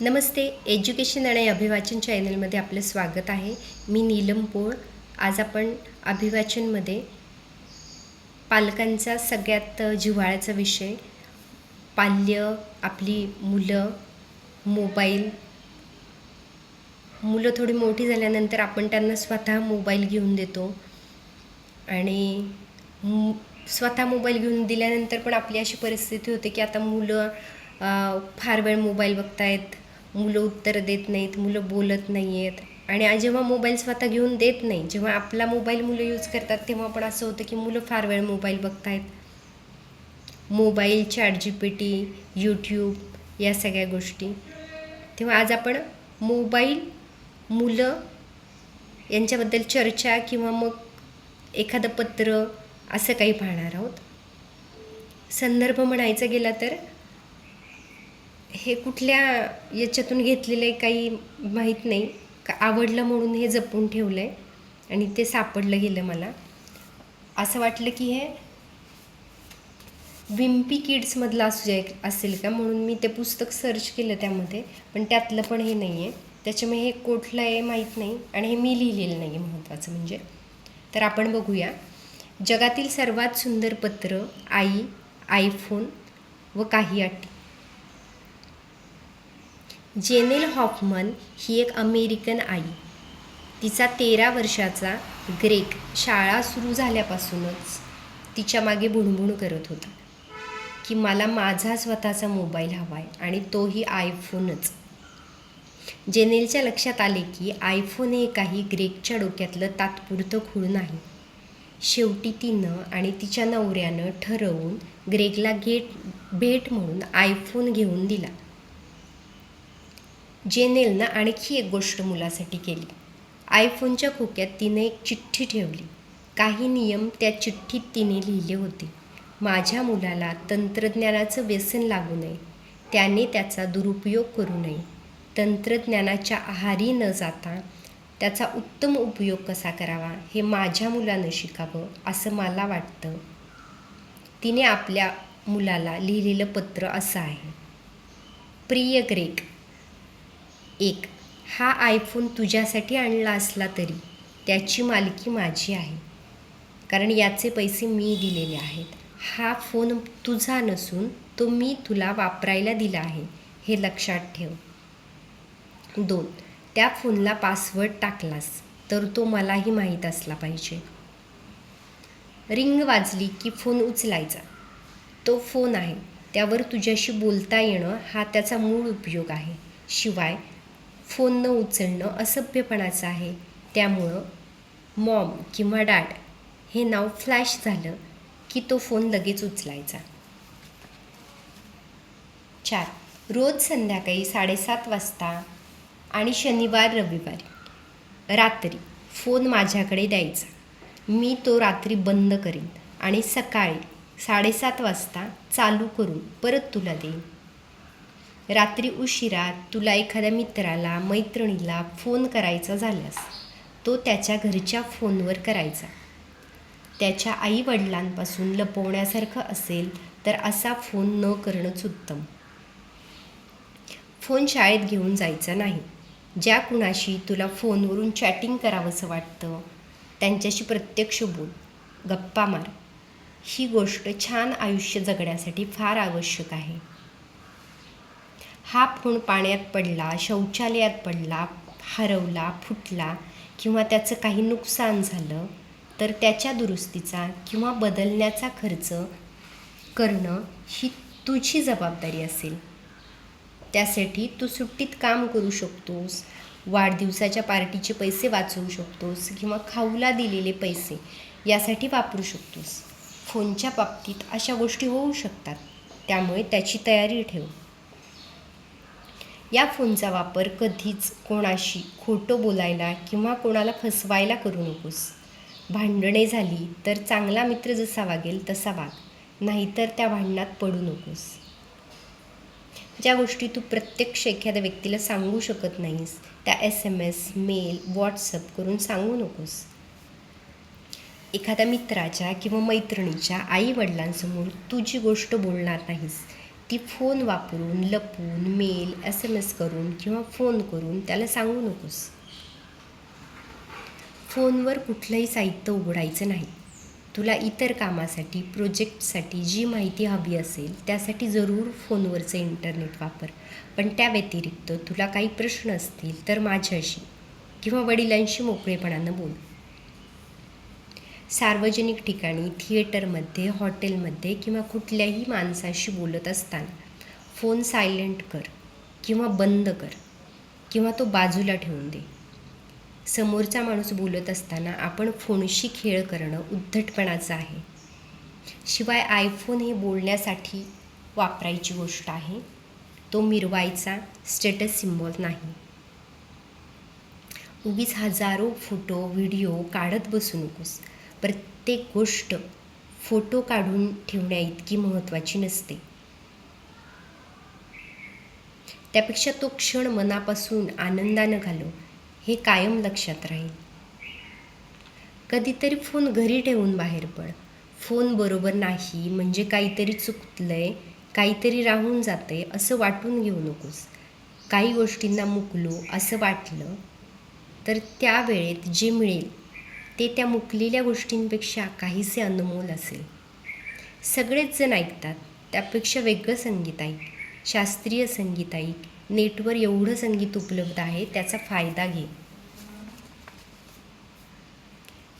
नमस्ते. Education आणि अभिवाचन चॅनलमध्ये आपलं स्वागत आहे. मी नीलम पोळ. आज आपण अभिवाचनमध्ये पालकांचा सगळ्यात जिव्हाळ्याचा विषय पाल्य, आपली मुलं, मोबाईल. मुलं थोडी मोठी झाल्यानंतर आपण त्यांना स्वतः मोबाईल घेऊन देतो आणि स्वतः मोबाईल घेऊन दिल्यानंतर पण आपली अशी परिस्थिती होते की आता मुलं फार वेळ मोबाईल बघतायत, मुलं उत्तर देत नाहीत, मुलं बोलत नाही आहेत. आणि जेव्हा मोबाईल स्वतः घेऊन देत नाही, जेव्हा आपला मोबाईल मुलं यूज करतात तेव्हा पण असं होतं की मुलं फार वेळ मोबाईल बघतायत. मोबाईल, ChatGPT, यूट्यूब या सगळ्या गोष्टी. तेव्हा आज आपण मोबाईल, मुलं यांच्याबद्दल चर्चा किंवा मग एखादं पत्र असं काही पाहणार आहोत. संदर्भ म्हणायचा गेला तर हे कुठल्या याच्यातून घेतलेलं आहे काही माहीत नाही, का आवडलं म्हणून हे जपून ठेवलं आहे आणि ते सापडलं गेलं मला. असं वाटलं की हे विम्पी किड्समधलं असेल का, म्हणून मी ते पुस्तक सर्च केलं त्यामध्ये, पण त्यातलं पण हे नाही आहे. त्याच्यामुळे हे कुठलं आहे माहीत नाही आणि हे मी लिहिलेलं नाही आहे महत्त्वाचं म्हणजे. तर आपण बघूया. जगातील सर्वात सुंदर पत्र, आई, आयफोन व काही अटी. जेनेल हॉफमन ही एक अमेरिकन आई. तिचा 13 वर्षाचा ग्रेग शाळा सुरू झाल्यापासूनच तिच्या मागे भुणभुण करत होता की मला माझा स्वतःचा मोबाईल हवा आहे आणि तोही आयफोनच. जेनेलच्या लक्षात आले की आयफोन हे काही ग्रेगच्या डोक्यातलं तात्पुरतं खूळ नाही. शेवटी तिनं आणि तिच्या नवऱ्यानं ठरवून ग्रेगला भेट म्हणून आयफोन घेऊन दिला. जेनेलनं आणखी एक गोष्ट मुलासाठी केली. आयफोनच्या खोक्यात तिने एक चिठ्ठी ठेवली. काही नियम त्या चिठ्ठीत तिने लिहिले होते. माझ्या मुलाला तंत्रज्ञानाचं व्यसन लागू नये, त्याने त्याचा दुरुपयोग करू नये, तंत्रज्ञानाच्या आहारी न जाता त्याचा उत्तम उपयोग कसा करावा हे माझ्या मुलानं शिकावं असं मला वाटतं. तिने आपल्या मुलाला लिहिलेलं पत्र असं आहे. प्रिय ग्रेग, 1. हा आयफोन तुझ्यासाठी आणला असला तरी त्याची मालकी माझी आहे, कारण याचे पैसे मी दिलेले आहेत. हा फोन तुझा नसून तो मी तुला वापरायला दिला आहे, हे लक्षात ठेव. 2. त्या फोनला पासवर्ड टाकलास तर तो मलाही माहीत असला पाहिजे. रिंग वाजली की फोन उचलायचा. तो फोन आहे, त्यावर तुझ्याशी बोलता येणं हा त्याचा मूळ उपयोग आहे. शिवाय फोन न उचलणं असभ्यपणाचं आहे. त्यामुळं मॉम किंवा डॅड हे नाव फ्लॅश झालं की तो फोन लगेच उचलायचा. 4. रोज संध्याकाळी 7:30 वाजता आणि शनिवार रविवारी रात्री फोन माझ्याकडे द्यायचा. मी तो रात्री बंद करीन आणि सकाळी 7:30 वाजता चालू करून परत तुला देईन. रात्री उशिरा तुला एखाद्या मित्राला, मैत्रिणीला फोन करायचा झाल्यास तो त्याच्या घरच्या फोनवर करायचा. त्याच्या आईवडिलांपासून लपवण्यासारखं असेल तर असा फोन न करणंच उत्तम. फोन शाळेत घेऊन जायचा नाही. ज्या कुणाशी तुला फोनवरून चॅटिंग करावंसं वाटतं त्यांच्याशी प्रत्यक्ष बोल, गप्पा मार. ही गोष्ट छान आयुष्य जगण्यासाठी फार आवश्यक आहे. हा फोन पाण्यात पडला, शौचालयात पडला, हरवला, फुटला किंवा त्याचं काही नुकसान झालं तर त्याच्या दुरुस्तीचा किंवा बदलण्याचा खर्च करणं ही तुझी जबाबदारी असेल. त्यासाठी तू सुट्टीत काम करू शकतोस, वाढदिवसाच्या पार्टीचे पैसे वाचवू शकतोस किंवा खाऊला दिलेले पैसे यासाठी वापरू शकतोस. फोनच्या बाबतीत अशा गोष्टी होऊ शकतात, त्यामुळे त्याची तयारी ठेव. या फोनचा वापर कधीच कोणाशी खोटं बोलायला किंवा कोणाला फसवायला करू नकोस. भांडणे झाली तर चांगला मित्र जसा वागेल तसा वाग, नाहीतर त्या भांडणात पडू नकोस. ज्या गोष्टी तू प्रत्यक्ष एखाद्या व्यक्तीला सांगू शकत नाहीस त्या SMS, मेल, व्हॉट्सअप करून सांगू नकोस. एखाद्या मित्राच्या किंवा मैत्रिणीच्या आई वडिलांसमोर तू जी गोष्ट बोलणार नाहीस ती फोन वापरून, लपून, मेल, SMS करून किंवा फोन करून त्याला सांगू नकोस. फोनवर कुठलंही साहित्य उघडायचं नाही. तुला इतर कामासाठी, प्रोजेक्टसाठी जी माहिती हवी असेल त्यासाठी जरूर फोनवरचं इंटरनेट वापर. पण त्या व्यतिरिक्त तुला काही प्रश्न असतील तर माझ्याशी किंवा वडिलांशी मोकळेपणानं बोल. सार्वजनिक ठिकाणी, थिएटरमध्ये, हॉटेलमध्ये किंवा कुठल्याही माणसाशी बोलत असताना फोन सायलेंट कर किंवा बंद कर किंवा तो बाजूला ठेवून दे. समोरचा माणूस बोलत असताना आपण फोनशी खेळ करणं उद्धटपणाचं आहे. शिवाय आयफोन हे बोलण्यासाठी वापरायची गोष्ट आहे. तो मिरवायचा स्टेटस सिम्बॉल नाही. उगीच हजारो फोटो, व्हिडिओ काढत बसू नकोस. प्रत्येक गोष्ट फोटो काढून ठेवण्याइतकी महत्त्वाची नसते. त्यापेक्षा तो क्षण मनापासून आनंदानं घालव, हे कायम लक्षात राहील. कधीतरी फोन घरी ठेवून बाहेर पड. फोन बरोबर नाही म्हणजे काहीतरी चुकलंय, काहीतरी राहून जातंय असं वाटून घेऊ नकोस. काही गोष्टींना मुकलो असं वाटलं तर त्या वेळेत जे मिळेल ते त्या मुकलेल्या गोष्टींपेक्षा काहीसे अनमोल असेल. सगळेच जण ऐकतात, त्यापेक्षा वेगळं संगीत ऐक. शास्त्रीय संगीत ऐक. नेटवर एवढं संगीत उपलब्ध आहे, त्याचा फायदा घे.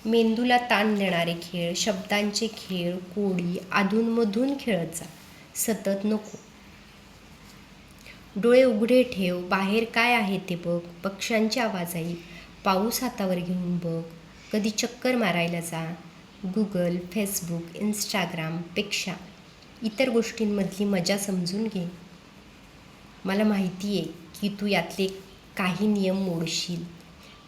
मेंदूला ताण देणारे खेळ, शब्दांचे खेळ, कोडी अधूनमधून खेळत जा. सतत नको. डोळे उघडे ठेव. बाहेर काय आहे ते बघ. पक्ष्यांचे आवाज ऐक. पाऊस हातावर घेऊन बघ. कधी चक्कर मारायला जा. गुगल, फेसबुक, इंस्टाग्रामपेक्षा इतर गोष्टींमधली मजा समजून घे. मला माहिती आहे की तू यातले काही नियम मोडशील.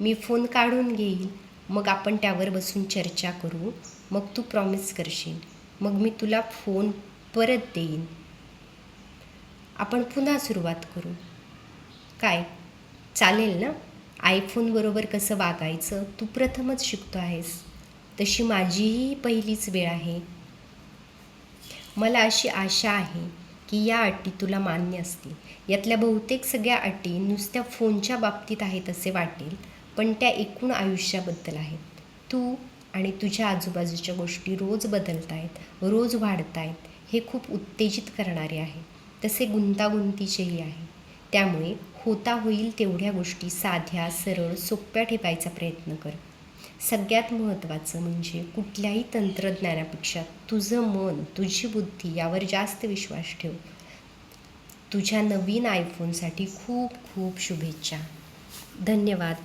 मी फोन काढून घेईल, मग आपण त्यावर बसून चर्चा करू. मग तू प्रॉमिस करशील, मग मी तुला फोन परत देईन. आपण पुन्हा सुरुवात करू. काय चालेल ना? आयफोनबरोबर कसं वागायचं तू प्रथमच शिकतो आहेस. तशी माझीही पहिलीच वेळ आहे. मला अशी आशा आहे की या अटी तुला मान्य असतील. यातल्या बहुतेक सगळ्या अटी नुसत्या फोनच्या बाबतीत आहेत असे वाटेल, पण त्या एकूण आयुष्याबद्दल आहेत. तू आणि तुझ्या आजूबाजूच्या गोष्टी रोज बदलत आहेत, रोज वाढत आहेत. हे खूप उत्तेजित करणारे आहे, तसे गुंतागुंतीचेही आहे. त्यामुळे होता होईल तेवढ्या गोष्टी साध्या, सरळ, सोप्या ठेवायचा प्रयत्न कर. सगळ्यात महत्त्वाचं म्हणजे कुठल्याही तंत्रज्ञानापेक्षा तुझं मन, तुझी बुद्धी यावर जास्त विश्वास ठेव. तुझ्या नवीन आयफोनसाठी खूप खूप शुभेच्छा. धन्यवाद.